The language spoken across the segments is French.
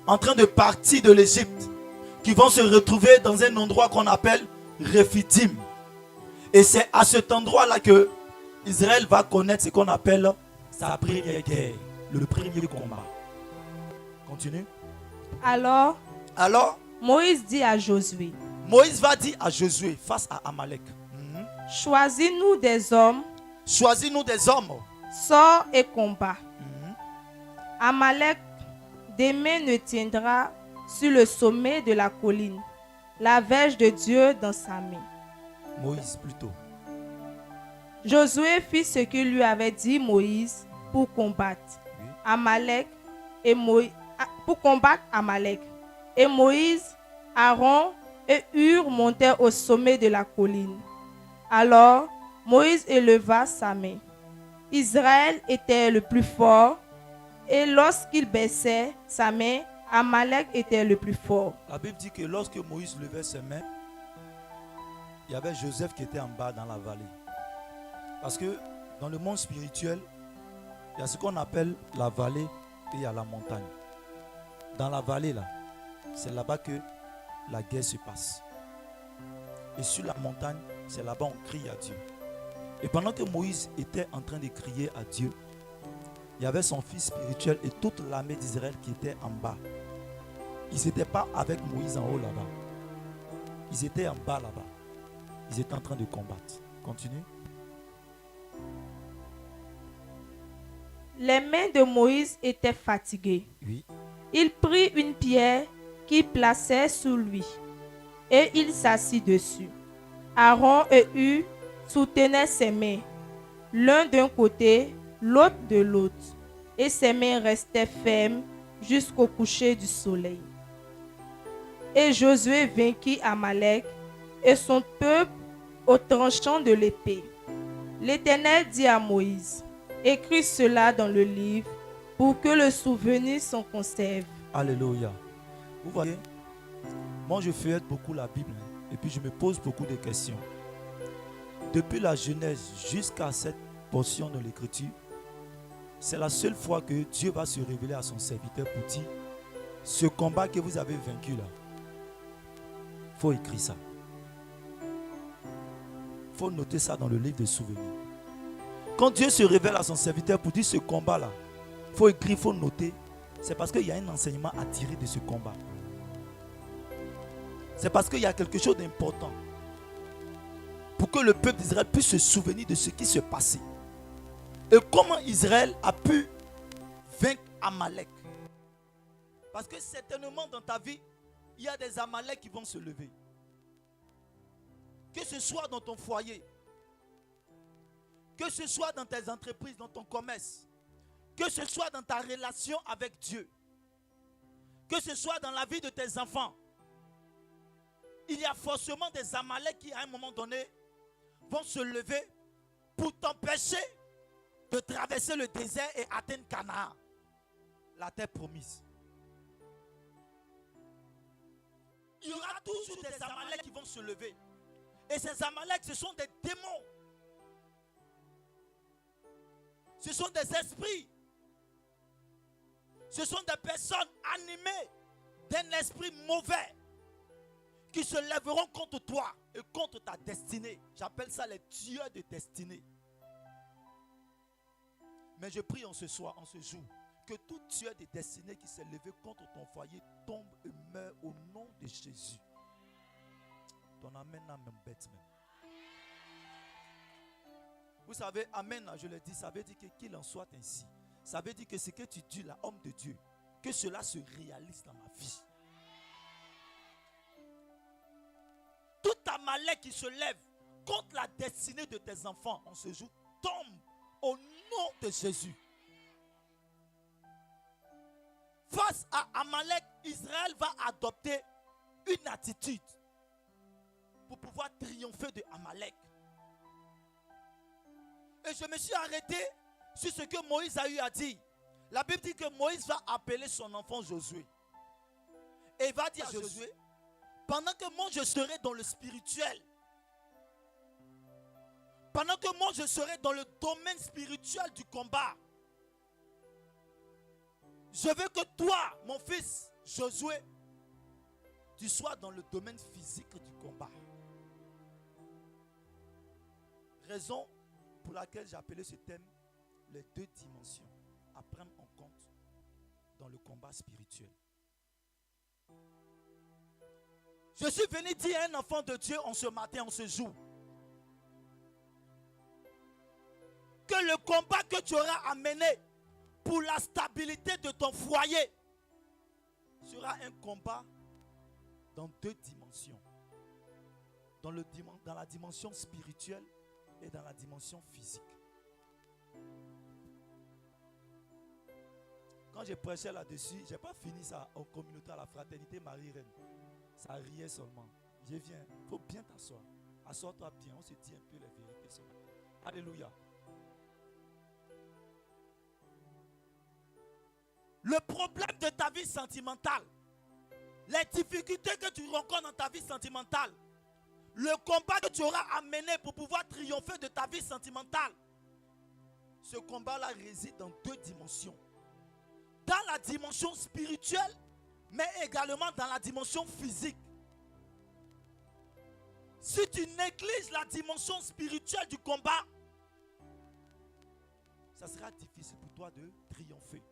en train de partir de l'Égypte, qui vont se retrouver dans un endroit qu'on appelle Rephidim. Et c'est à cet endroit-là que Israël va connaître ce qu'on appelle sa première guerre, le premier combat. Continue. Alors, Moïse dit à Josué, Moïse va dire à Josué face à Amalek, choisis-nous des hommes, sors et combat. Amalek demain ne tiendra sur le sommet de la colline la verge de Dieu dans sa main. Moïse plutôt. Josué fit ce que lui avait dit Moïse pour combattre Amalek pour combattre Amalek. Et Moïse, Aaron et Hur montèrent au sommet de la colline. Alors Moïse éleva sa main. Israël était le plus fort, et lorsqu'il baissait sa main, Amalek était le plus fort. La Bible dit que lorsque Moïse levait ses mains, il y avait Joseph qui était en bas dans la vallée. Parce que dans le monde spirituel, il y a ce qu'on appelle la vallée et il y a la montagne. Dans la vallée, là, c'est là-bas que la guerre se passe. Et sur la montagne, c'est là-bas on crie à Dieu. Et pendant que Moïse était en train de crier à Dieu, il y avait son fils spirituel et toute l'armée d'Israël qui était en bas. Ils n'étaient pas avec Moïse en haut là-bas. Ils étaient en bas là-bas. Ils étaient en train de combattre. Continue. Les mains de Moïse étaient fatiguées. Oui. Il prit une pierre qu'il plaçait sous lui et il s'assit dessus. Aaron et Hur soutenaient ses mains, l'un d'un côté, l'autre de l'autre, et ses mains restaient fermes jusqu'au coucher du soleil. Et Josué vainquit Amalek et son peuple au tranchant de l'épée. L'Éternel dit à Moïse, écris cela dans le livre pour que le souvenir s'en conserve. Alléluia. Vous voyez, moi je feuillette beaucoup la Bible et puis je me pose beaucoup de questions. Depuis la Genèse jusqu'à cette portion de l'Écriture, c'est la seule fois que Dieu va se révéler à son serviteur pour dire, ce combat que vous avez vaincu là, il faut écrire ça. Il faut noter ça dans le livre des souvenirs. Quand Dieu se révèle à son serviteur pour dire ce combat là, il faut écrire, il faut noter. C'est parce qu'il y a un enseignement à tirer de ce combat. C'est parce qu'il y a quelque chose d'important pour que le peuple d'Israël puisse se souvenir de ce qui se passait. Et comment Israël a pu vaincre Amalek. Parce que certainement dans ta vie, il y a des Amalek qui vont se lever. Que ce soit dans ton foyer, que ce soit dans tes entreprises, dans ton commerce, que ce soit dans ta relation avec Dieu, que ce soit dans la vie de tes enfants, il y a forcément des Amalek qui à un moment donné vont se lever pour t'empêcher de traverser le désert et atteindre Canaan, la terre promise. Il y aura toujours des Amalek qui vont se lever. Et ces Amalek, ce sont des démons. Ce sont des esprits. Ce sont des personnes animées d'un esprit mauvais qui se lèveront contre toi et contre ta destinée. J'appelle ça les tueurs de destinée. Mais je prie en ce soir, en ce jour, que tout tueur de destinée qui s'est levé contre ton foyer tombe et meurt au nom de Jésus. Ton amen n'a même bête même. Vous savez, amen, je le dis, ça veut dire qu'il en soit ainsi. Ça veut dire que ce que tu dis là, homme de Dieu, que cela se réalise dans ma vie. Tout Amalek qui se lève contre la destinée de tes enfants en ce jour tombe au nom de Jésus. Face à Amalek, Israël va adopter une attitude pour pouvoir triompher de Amalek. Et je me suis arrêté sur ce que Moïse a eu à dire. La Bible dit que Moïse va appeler son enfant Josué. Et il va dire à Josué, pendant que moi je serai dans le spirituel, pendant que moi je serai dans le domaine spirituel du combat, je veux que toi, mon fils, Josué, tu sois dans le domaine physique du combat. Raison pour laquelle j'ai appelé ce thème les 2 dimensions à prendre en compte dans le combat spirituel. Je suis venu dire à un enfant de Dieu en ce matin, en ce jour, que le combat que tu auras à mener pour la stabilité de ton foyer sera un combat dans 2 dimensions. Dans la dimension spirituelle et dans la dimension physique. Quand j'ai prêché là-dessus, je n'ai pas fini ça en communauté à la fraternité Marie-Reine. Ça riait seulement. Je viens, il faut bien t'asseoir. Assois-toi bien, on se dit un peu les vérités ce matin. Alléluia. Le problème de ta vie sentimentale, les difficultés que tu rencontres dans ta vie sentimentale, le combat que tu auras à mener pour pouvoir triompher de ta vie sentimentale, ce combat-là réside dans 2 dimensions. Dans la dimension spirituelle, mais également dans la dimension physique. Si tu négliges la dimension spirituelle du combat, ça sera difficile pour toi de triompher.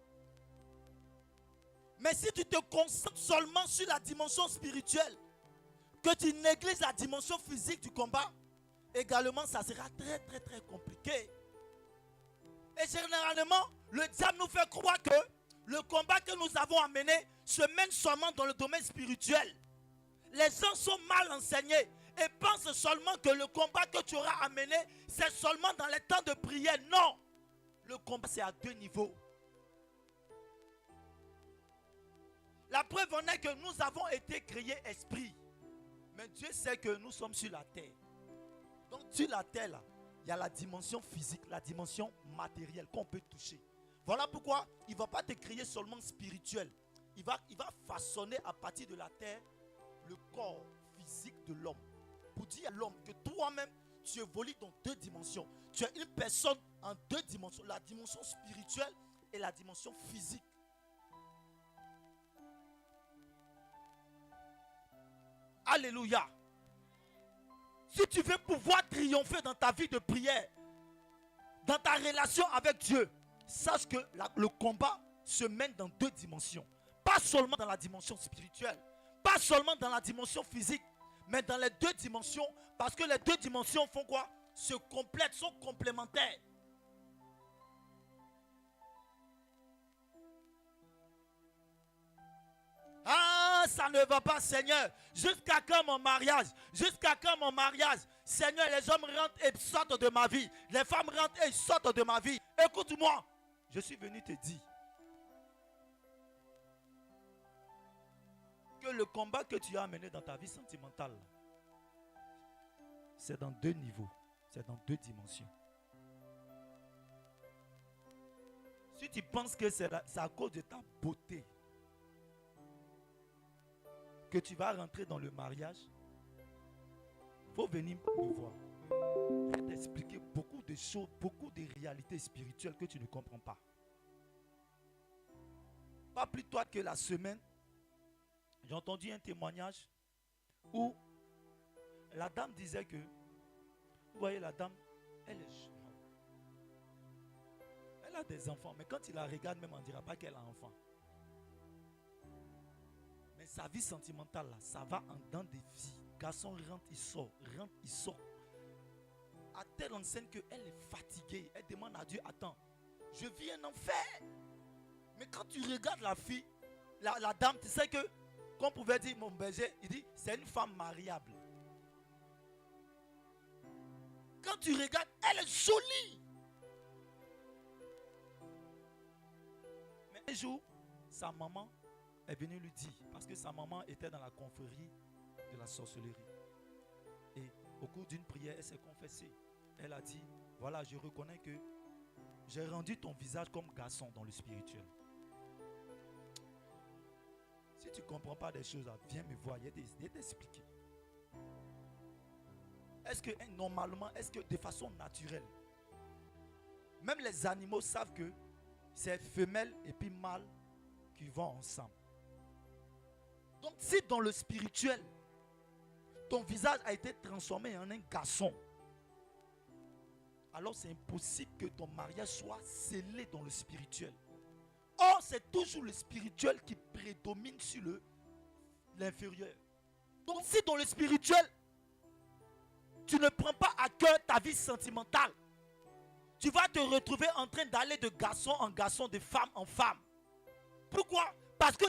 Mais si tu te concentres seulement sur la dimension spirituelle, que tu négliges la dimension physique du combat, également ça sera très compliqué. Et généralement, le diable nous fait croire que le combat que nous avons à mener se mène seulement dans le domaine spirituel. Les gens sont mal enseignés et pensent seulement que le combat que tu auras à mener, c'est seulement dans les temps de prière. Non! Le combat, c'est à 2 niveaux. La preuve en est que nous avons été créés esprit. Mais Dieu sait que nous sommes sur la terre. Donc sur la terre, là, il y a la dimension physique, la dimension matérielle qu'on peut toucher. Voilà pourquoi il ne va pas te créer seulement spirituel. Il va façonner à partir de la terre le corps physique de l'homme. Pour dire à l'homme que toi-même, tu évolues dans 2 dimensions. Tu es une personne en 2 dimensions. La dimension spirituelle et la dimension physique. Alléluia. Si tu veux pouvoir triompher dans ta vie de prière, dans ta relation avec Dieu, sache que le combat se mène dans 2 dimensions. Pas seulement dans la dimension spirituelle, pas seulement dans la dimension physique, mais dans les 2 dimensions, parce que les 2 dimensions font quoi? Se complètent, sont complémentaires. Ah, ça ne va pas, Seigneur. Jusqu'à quand mon mariage? Jusqu'à quand mon mariage? Seigneur, les hommes rentrent et sortent de ma vie. Les femmes rentrent et sortent de ma vie. Écoute-moi. Je suis venu te dire que le combat que tu as mené dans ta vie sentimentale, c'est dans 2 niveaux. C'est dans 2 dimensions. Si tu penses que c'est à cause de ta beauté que tu vas rentrer dans le mariage, il faut venir me voir. Je vais t'expliquer beaucoup de choses, beaucoup de réalités spirituelles que tu ne comprends pas. Pas plus tard que la semaine, j'ai entendu un témoignage où la dame disait que, vous voyez la dame, elle est jeune. Elle a des enfants, mais quand il la regarde même, on ne dira pas qu'elle a un enfant. Mais sa vie sentimentale, là, ça va en dents des vies. Garçon rentre, il sort, rentre, il sort. À telle enseigne qu'elle est fatiguée. Elle demande à Dieu, attends, je vis un enfer. Mais quand tu regardes la fille, la dame, tu sais que, qu'on pouvait dire, mon berger, il dit, c'est une femme mariable. Quand tu regardes, elle est jolie. Mais un jour, sa maman est venue lui dire, parce que sa maman était dans la confrérie de la sorcellerie. Et au cours d'une prière, elle s'est confessée. Elle a dit, voilà, je reconnais que j'ai rendu ton visage comme garçon dans le spirituel. Si tu ne comprends pas des choses, viens me voir, il y a t'expliquer. Est-ce que normalement, est-ce que de façon naturelle, même les animaux savent que c'est femelle et puis mâle qui vont ensemble. Donc si dans le spirituel, ton visage a été transformé en un garçon, alors c'est impossible que ton mariage soit scellé dans le spirituel. Or, c'est toujours le spirituel qui prédomine sur l'inférieur. Donc si dans le spirituel, tu ne prends pas à cœur ta vie sentimentale, tu vas te retrouver en train d'aller de garçon en garçon, de femme en femme. Pourquoi? Parce que